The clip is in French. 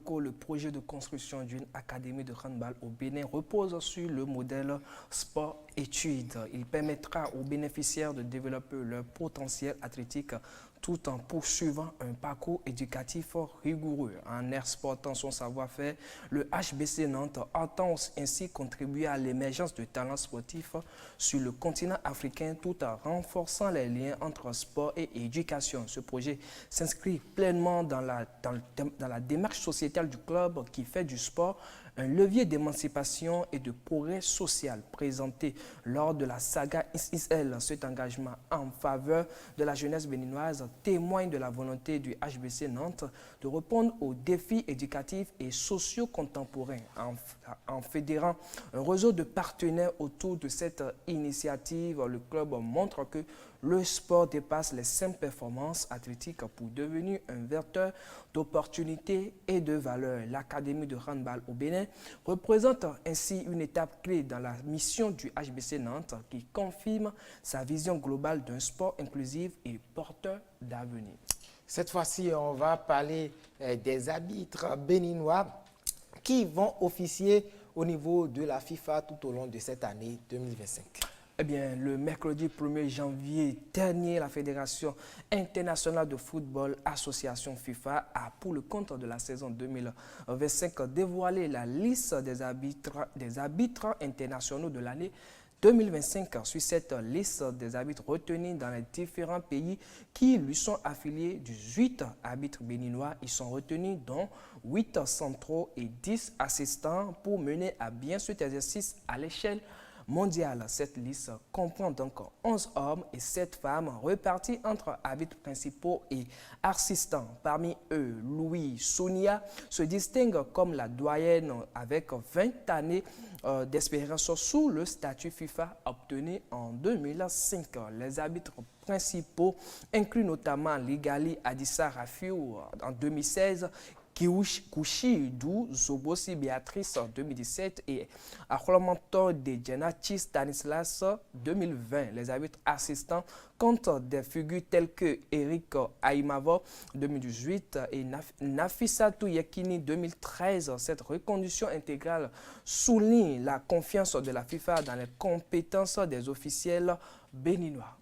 Le projet de construction d'une académie de handball au Bénin repose sur le modèle sport-études. Il permettra aux bénéficiaires de développer leur potentiel athlétique tout en poursuivant un parcours éducatif rigoureux. En exportant son savoir-faire, le HBC Nantes entend ainsi contribuer à l'émergence de talents sportifs sur le continent africain tout en renforçant les liens entre sport et éducation. Ce projet s'inscrit pleinement dans la démarche sociétale du club qui fait du sport un levier d'émancipation et de progrès social. Présenté lors de la saga ISL, cet engagement en faveur de la jeunesse béninoise témoigne de la volonté du HBC Nantes de répondre aux défis éducatifs et sociaux contemporains. En fédérant un réseau de partenaires autour de cette initiative, le club montre que le sport dépasse les simples performances athlétiques pour devenir un vecteur d'opportunités et de valeurs. L'Académie de handball au Bénin représente ainsi une étape clé dans la mission du HBC Nantes qui confirme sa vision globale d'un sport inclusif et porteur d'avenir. Cette fois-ci, on va parler des arbitres béninois qui vont officier au niveau de la FIFA tout au long de cette année 2025. Eh bien, le mercredi 1er janvier dernier, la Fédération internationale de football, association FIFA, a, pour le compte de la saison 2025, dévoilé la liste des arbitres internationaux de l'année 2025. Sur cette liste des arbitres retenus dans les différents pays qui lui sont affiliés, 18 arbitres béninois y sont retenus, dont 8 centraux et 10 assistants pour mener à bien cet exercice à l'échelle mondiale. Cette liste comprend donc 11 hommes et 7 femmes répartis entre arbitres principaux et assistants. Parmi eux, Louis Sonia se distingue comme la doyenne avec 20 années d'expérience sous le statut FIFA obtenu en 2005. Les arbitres principaux incluent notamment Ligali Adissa Rafiou en 2016, Kouchi Dou Zobosi Béatrice en 2017 et Arolamanto de Djenachi Stanislas 2020. Les arbitres assistants comptent des figures telles que Eric Aimavo 2018 et Nafissatou Yekini 2013. Cette reconduction intégrale souligne la confiance de la FIFA dans les compétences des officiels béninois.